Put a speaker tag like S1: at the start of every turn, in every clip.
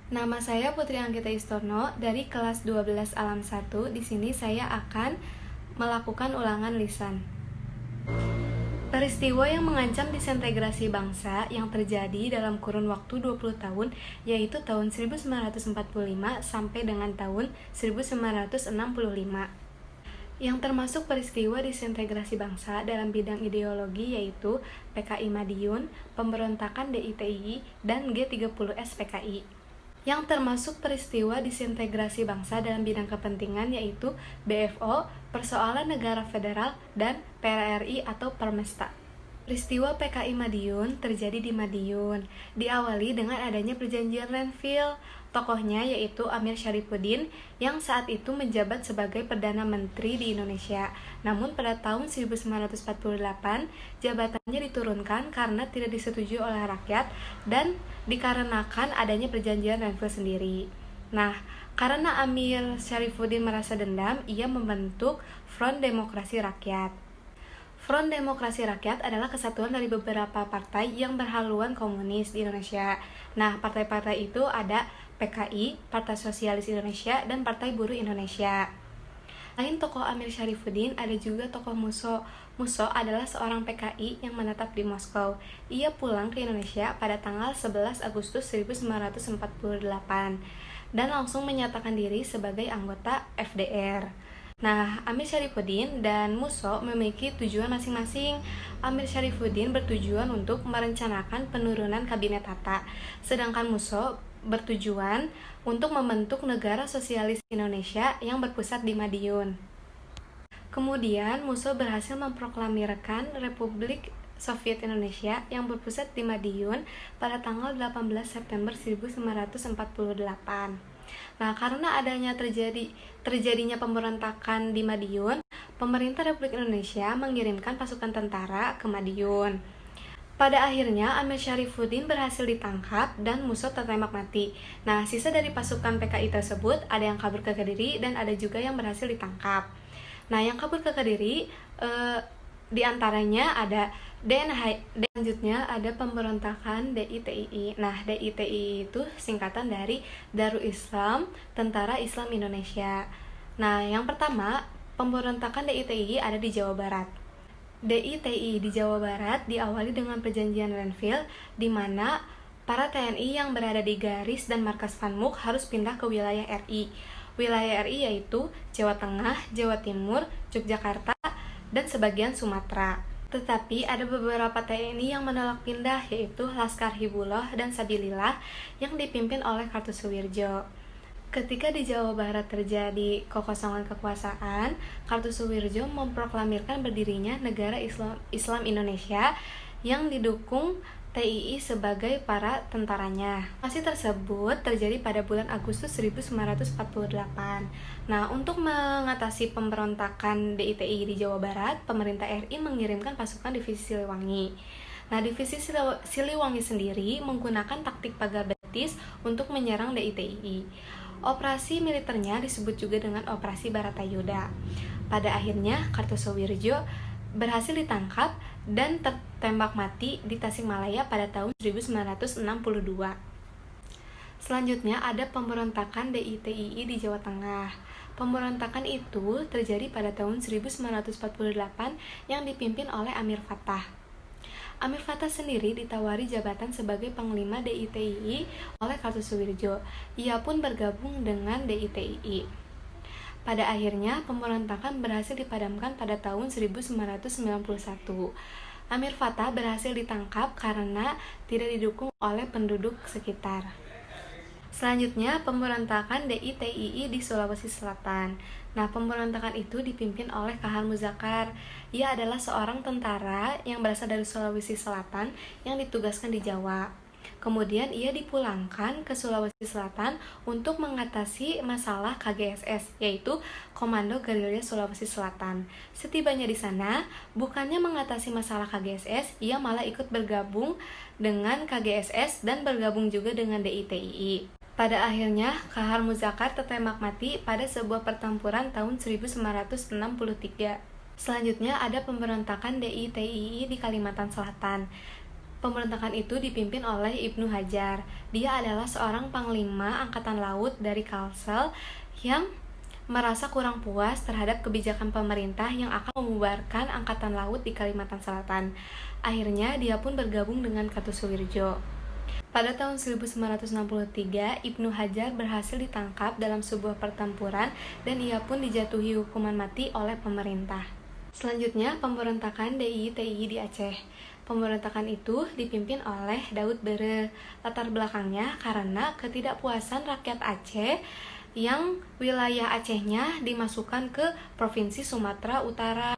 S1: Nama saya Putri Anggita Istorno dari kelas 12 Alam 1. Di sini saya akan melakukan ulangan lisan. Peristiwa yang mengancam disintegrasi bangsa yang terjadi dalam kurun waktu 20 tahun, yaitu tahun 1945 sampai dengan tahun 1965. Yang termasuk peristiwa disintegrasi bangsa dalam bidang ideologi yaitu PKI Madiun, pemberontakan DITI, dan G30S PKI. Yang termasuk peristiwa disintegrasi bangsa dalam bidang kepentingan yaitu BFO, persoalan negara federal, dan PRRI atau Permesta. Peristiwa PKI Madiun terjadi di Madiun, diawali dengan adanya perjanjian Renville. Tokohnya yaitu Amir Syarifuddin yang saat itu menjabat sebagai Perdana Menteri di Indonesia. Namun pada tahun 1948, jabatannya diturunkan karena tidak disetujui oleh rakyat dan dikarenakan adanya perjanjian Renville sendiri. Nah, karena Amir Syarifuddin merasa dendam, ia membentuk Front Demokrasi Rakyat. Front Demokrasi Rakyat adalah kesatuan dari beberapa partai yang berhaluan komunis di Indonesia. Nah, partai-partai itu ada PKI, Partai Sosialis Indonesia, dan Partai Buruh Indonesia. Selain tokoh Amir Syarifuddin, ada juga tokoh Musso. Musso adalah seorang PKI yang menetap di Moskow. Ia pulang ke Indonesia pada tanggal 11 Agustus 1948 dan langsung menyatakan diri sebagai anggota FDR. Nah, Amir Syarifuddin dan Musso memiliki tujuan masing-masing. Amir Syarifuddin bertujuan untuk merencanakan penurunan kabinet Hatta, sedangkan Musso bertujuan untuk membentuk negara sosialis Indonesia yang berpusat di Madiun. Kemudian, Musso berhasil memproklamirkan Republik Soviet Indonesia yang berpusat di Madiun pada tanggal 18 September 1948. Nah, karena adanya terjadinya pemberontakan di Madiun, pemerintah Republik Indonesia mengirimkan pasukan tentara ke Madiun. Pada akhirnya, Amir Syarifuddin berhasil ditangkap dan Musso tertembak mati. Nah, sisa dari pasukan PKI tersebut ada yang kabur ke Kediri dan ada juga yang berhasil ditangkap. Nah, yang kabur ke Kediri, di antaranya ada selanjutnya ada pemberontakan DITI. Nah, DITI itu singkatan dari Darul Islam, Tentara Islam Indonesia. Nah, yang pertama, pemberontakan DITI ada di Jawa Barat. DITI di Jawa Barat diawali dengan perjanjian Renville, di mana para TNI yang berada di garis dan markas Panmuk harus pindah ke wilayah RI. Wilayah RI yaitu Jawa Tengah, Jawa Timur, Yogyakarta, dan sebagian Sumatera. Tetapi ada beberapa TNI yang menolak pindah, yaitu Laskar Hibullah dan Sabilillah yang dipimpin oleh Kartosuwirjo. Ketika di Jawa Barat terjadi kekosongan kekuasaan, Kartosuwirjo memproklamirkan berdirinya negara Islam Indonesia yang didukung TII sebagai para tentaranya. Masih tersebut terjadi pada bulan Agustus 1948. Nah, untuk mengatasi pemberontakan DITI di Jawa Barat, pemerintah RI mengirimkan pasukan divisi Siliwangi. Nah, divisi Siliwangi sendiri menggunakan taktik pagar betis untuk menyerang DITI. Operasi militernya disebut juga dengan Operasi Baratayuda. Pada akhirnya, Kartosuwirjo berhasil ditangkap dan tertembak mati di Tasikmalaya pada tahun 1962. Selanjutnya ada pemberontakan DITI di Jawa Tengah. Pemberontakan itu terjadi pada tahun 1948 yang dipimpin oleh Amir Fattah. Amir Fattah sendiri ditawari jabatan sebagai Panglima DITI oleh Kartosuwirjo. Ia pun bergabung dengan DITI. Pada akhirnya, pemberontakan berhasil dipadamkan pada tahun 1991. Amir Fattah berhasil ditangkap karena tidak didukung oleh penduduk sekitar. Selanjutnya, pemberontakan DITI di Sulawesi Selatan. Nah, pemberontakan itu dipimpin oleh Kahar Muzakar. Ia adalah seorang tentara yang berasal dari Sulawesi Selatan yang ditugaskan di Jawa. Kemudian ia dipulangkan ke Sulawesi Selatan untuk mengatasi masalah KGSS, yaitu Komando Gerilya Sulawesi Selatan. Setibanya di sana, bukannya mengatasi masalah KGSS, ia malah ikut bergabung dengan KGSS dan bergabung juga dengan DITI. Pada akhirnya, Kahar Muzakar tertembak mati pada sebuah pertempuran tahun 1963. Selanjutnya ada pemberontakan DITI di Kalimantan Selatan. Pemberontakan itu dipimpin oleh Ibnu Hajar. Dia adalah seorang panglima angkatan laut dari Kalsel yang merasa kurang puas terhadap kebijakan pemerintah yang akan membubarkan angkatan laut di Kalimantan Selatan. Akhirnya dia pun bergabung dengan Kartosuwirjo. Pada tahun 1963, Ibnu Hajar berhasil ditangkap dalam sebuah pertempuran dan ia pun dijatuhi hukuman mati oleh pemerintah. Selanjutnya, pemberontakan DIY-TII di Aceh. Pemberontakan itu dipimpin oleh Daud Bere. Latar belakangnya karena ketidakpuasan rakyat Aceh yang wilayah Acehnya dimasukkan ke Provinsi Sumatera Utara.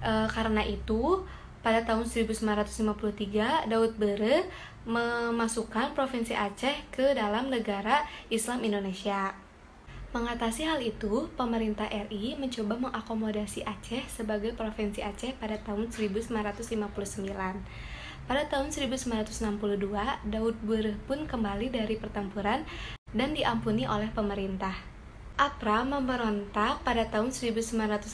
S1: Karena itu, pada tahun 1953, Daud Bere memasukkan Provinsi Aceh ke dalam negara Islam Indonesia. Mengatasi hal itu, pemerintah RI mencoba mengakomodasi Aceh sebagai Provinsi Aceh pada tahun 1959. Pada tahun 1962, Daud Bere pun kembali dari pertempuran dan diampuni oleh pemerintah. APRA memberontak pada tahun 1950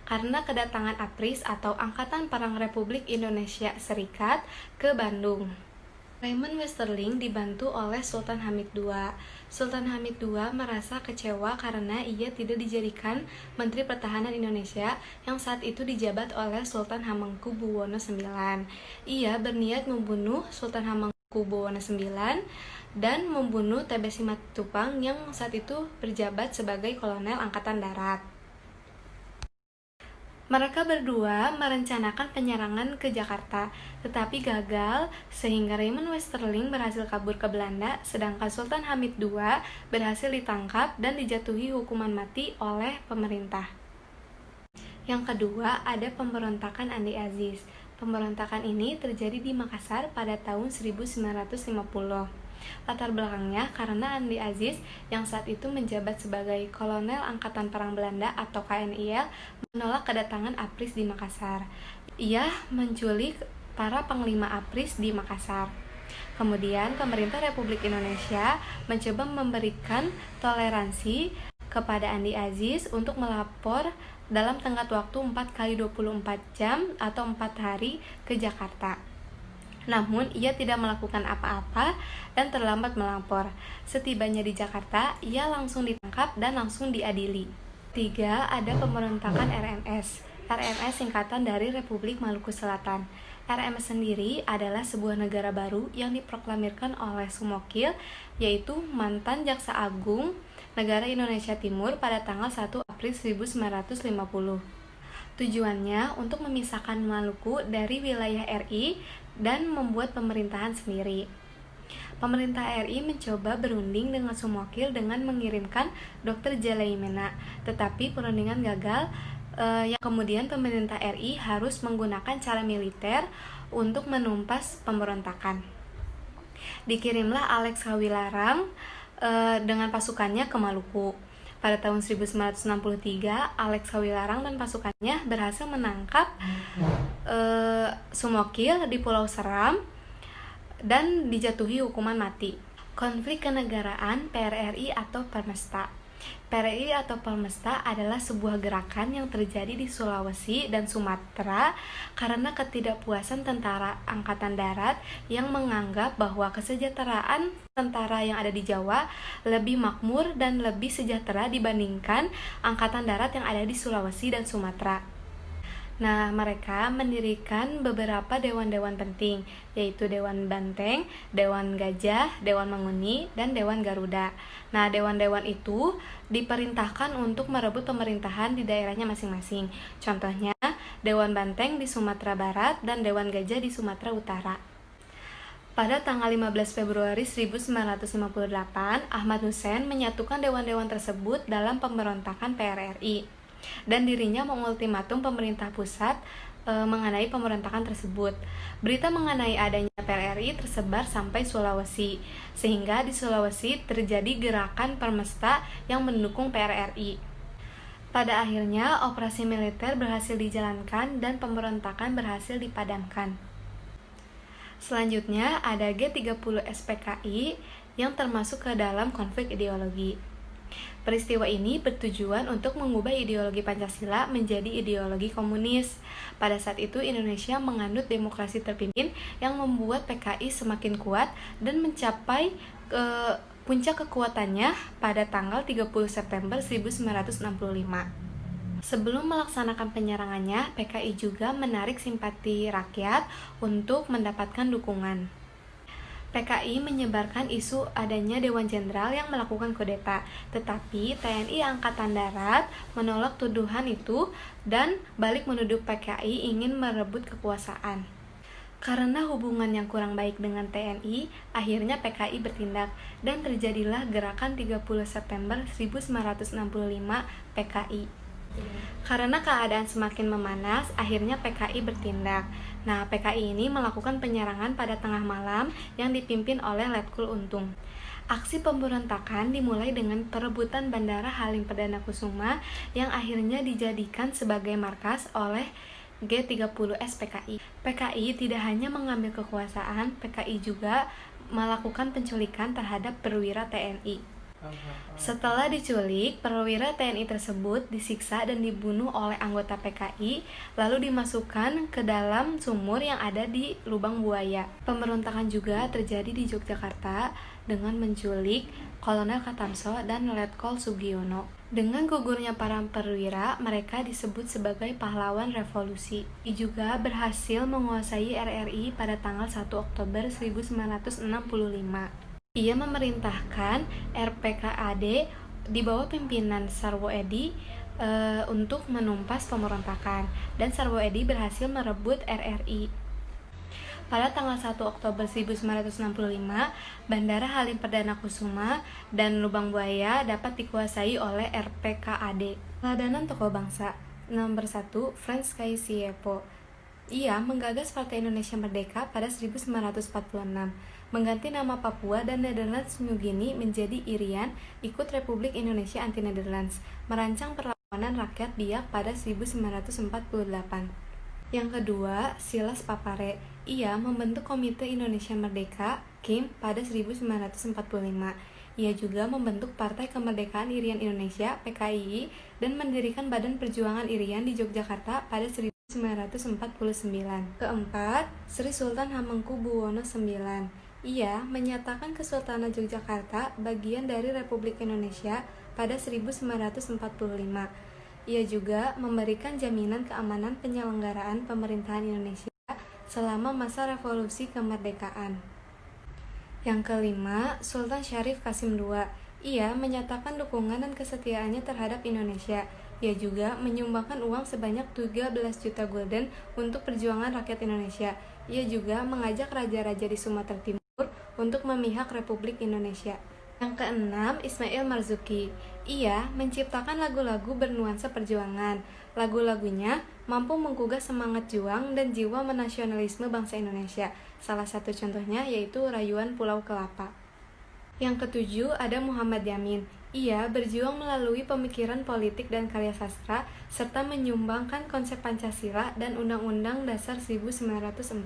S1: karena kedatangan APRIS atau Angkatan Perang Republik Indonesia Serikat ke Bandung. Raymond Westerling dibantu oleh Sultan Hamid II. Sultan Hamid II merasa kecewa karena ia tidak dijadikan Menteri Pertahanan Indonesia yang saat itu dijabat oleh Sultan Hamengkubuwono IX. Ia berniat membunuh Sultan Hamengkubuwono IX dan membunuh TB Simatupang yang saat itu berjabat sebagai Kolonel Angkatan Darat. Mereka berdua merencanakan penyerangan ke Jakarta, tetapi gagal sehingga Raymond Westerling berhasil kabur ke Belanda, sedangkan Sultan Hamid II berhasil ditangkap dan dijatuhi hukuman mati oleh pemerintah. Yang kedua, ada pemberontakan Andi Aziz. Pemberontakan ini terjadi di Makassar pada tahun 1950. Latar belakangnya karena Andi Aziz yang saat itu menjabat sebagai Kolonel Angkatan Perang Belanda atau KNIL menolak kedatangan APRIS di Makassar. Ia menculik para panglima APRIS di Makassar. Kemudian pemerintah Republik Indonesia mencoba memberikan toleransi kepada Andi Aziz untuk melapor dalam tenggat waktu 4x24 jam atau 4 hari ke Jakarta. Namun, ia tidak melakukan apa-apa dan terlambat melapor. Setibanya di Jakarta, ia langsung ditangkap dan langsung diadili. 3. Ada pemberontakan RMS. RMS singkatan dari Republik Maluku Selatan. RMS sendiri adalah sebuah negara baru yang diproklamirkan oleh Sumokil, yaitu mantan Jaksa Agung Negara Indonesia Timur pada tanggal 1 April 1950. Tujuannya untuk memisahkan Maluku dari wilayah RI dan membuat pemerintahan sendiri. Pemerintah RI mencoba berunding dengan Sumokil dengan mengirimkan Dr. Jalaimena, tetapi perundingan gagal. Yang kemudian pemerintah RI harus menggunakan cara militer untuk menumpas pemberontakan. Dikirimlah Alex Kawilarang dengan pasukannya ke Maluku. Pada tahun 1963, Alex Kawilarang dan pasukannya berhasil menangkap Sumokil di Pulau Seram dan dijatuhi hukuman mati. Konflik kenegaraan PRRI atau Permesta. PRRI atau Permesta adalah sebuah gerakan yang terjadi di Sulawesi dan Sumatera karena ketidakpuasan tentara Angkatan Darat yang menganggap bahwa kesejahteraan tentara yang ada di Jawa lebih makmur dan lebih sejahtera dibandingkan Angkatan Darat yang ada di Sulawesi dan Sumatera. Nah, mereka mendirikan beberapa dewan-dewan penting, yaitu Dewan Banteng, Dewan Gajah, Dewan Manguni, dan Dewan Garuda. Nah, dewan-dewan itu diperintahkan untuk merebut pemerintahan di daerahnya masing-masing. Contohnya, Dewan Banteng di Sumatera Barat dan Dewan Gajah di Sumatera Utara. Pada tanggal 15 Februari 1958, Ahmad Hussein menyatukan dewan-dewan tersebut dalam pemberontakan PRRI. Dan dirinya mengultimatum pemerintah pusat mengenai pemberontakan tersebut. Berita mengenai adanya PRRI tersebar sampai Sulawesi, sehingga di Sulawesi terjadi gerakan Permesta yang mendukung PRRI. Pada akhirnya, operasi militer berhasil dijalankan dan pemberontakan berhasil dipadamkan. Selanjutnya, ada G30 SPKI yang termasuk ke dalam konflik ideologi. Peristiwa ini bertujuan untuk mengubah ideologi Pancasila menjadi ideologi komunis. Pada saat itu Indonesia menganut demokrasi terpimpin yang membuat PKI semakin kuat dan mencapai puncak kekuatannya pada tanggal 30 September 1965. Sebelum melaksanakan penyerangannya, PKI juga menarik simpati rakyat untuk mendapatkan dukungan. PKI menyebarkan isu adanya Dewan Jenderal yang melakukan kudeta, tetapi TNI Angkatan Darat menolak tuduhan itu dan balik menuduh PKI ingin merebut kekuasaan. Karena hubungan yang kurang baik dengan TNI, akhirnya PKI bertindak dan terjadilah gerakan 30 September 1965 PKI. Karena keadaan semakin memanas, akhirnya PKI bertindak. Nah, PKI ini melakukan penyerangan pada tengah malam yang dipimpin oleh Letkul Untung. Aksi pemberontakan dimulai dengan perebutan Bandara Halim Perdana Kusuma yang akhirnya dijadikan sebagai markas oleh G30S PKI. PKI tidak hanya mengambil kekuasaan, PKI juga melakukan penculikan terhadap perwira TNI. Setelah diculik, perwira TNI tersebut disiksa dan dibunuh oleh anggota PKI, lalu dimasukkan ke dalam sumur yang ada di Lubang Buaya. Pemberontakan juga terjadi di Yogyakarta dengan menculik Kolonel Katamso dan Letkol Sugiono. Dengan gugurnya para perwira, mereka disebut sebagai pahlawan revolusi. I juga berhasil menguasai RRI pada tanggal 1 Oktober 1965. Ia memerintahkan RPKAD di bawah pimpinan Sarwo Edi untuk menumpas pemberontakan, dan Sarwo Edi berhasil merebut RRI. Pada tanggal 1 Oktober 1965, Bandara Halim Perdana Kusuma dan Lubang Buaya dapat dikuasai oleh RPKAD. Teladanan tokoh bangsa. Nomor 1, Frans Kaisiepo. Ia menggagas Partai Indonesia Merdeka pada 1946, mengganti nama Papua dan Netherlands New Guinea menjadi Irian, ikut Republik Indonesia Anti-Netherlands, merancang perlawanan rakyat Biak pada 1948. Yang kedua, Silas Papare. Ia membentuk Komite Indonesia Merdeka (KIM) pada 1945. Ia juga membentuk Partai Kemerdekaan Irian Indonesia (PKII) dan mendirikan Badan Perjuangan Irian di Yogyakarta pada 1949. Keempat, Sri Sultan Hamengkubuwono IX. Ia menyatakan Kesultanan Yogyakarta bagian dari Republik Indonesia pada 1945. Ia juga memberikan jaminan keamanan penyelenggaraan pemerintahan Indonesia selama masa revolusi kemerdekaan. Yang kelima, Sultan Syarif Qasim II. Ia menyatakan dukungan dan kesetiaannya terhadap Indonesia. Ia juga menyumbangkan uang sebanyak 13 juta gulden untuk perjuangan rakyat Indonesia. Ia juga mengajak raja-raja di Sumatera Timur untuk memihak Republik Indonesia. Yang keenam, Ismail Marzuki. Ia menciptakan lagu-lagu bernuansa perjuangan. Lagu-lagunya mampu menggugah semangat juang dan jiwa menasionalisme bangsa Indonesia. Salah satu contohnya yaitu Rayuan Pulau Kelapa. Yang ketujuh, ada Muhammad Yamin. Ia berjuang melalui pemikiran politik dan karya sastra, serta menyumbangkan konsep Pancasila dan Undang-Undang Dasar 1945.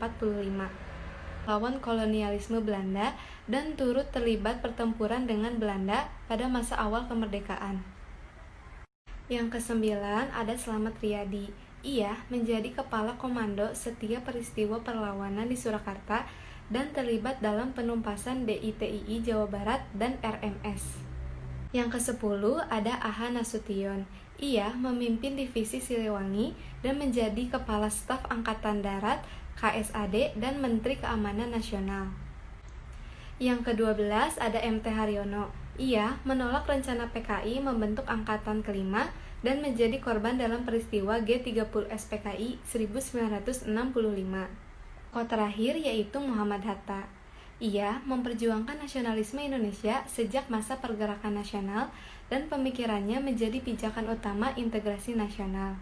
S1: Lawan kolonialisme Belanda dan turut terlibat pertempuran dengan Belanda pada masa awal kemerdekaan. Yang kesembilan, ada Slamet Riyadi. Ia menjadi kepala komando setiap peristiwa perlawanan di Surakarta dan terlibat dalam penumpasan DITII Jawa Barat dan RMS. Yang ke-10 ada Aha Nasution. Ia memimpin divisi Siliwangi dan menjadi kepala staf Angkatan Darat, KSAD, dan Menteri Keamanan Nasional. Yang ke-12 ada MT Haryono. Ia menolak rencana PKI membentuk Angkatan Kelima dan menjadi korban dalam peristiwa G30S PKI 1965. Tokoh terakhir yaitu Muhammad Hatta. Ia memperjuangkan nasionalisme Indonesia sejak masa pergerakan nasional dan pemikirannya menjadi pijakan utama integrasi nasional.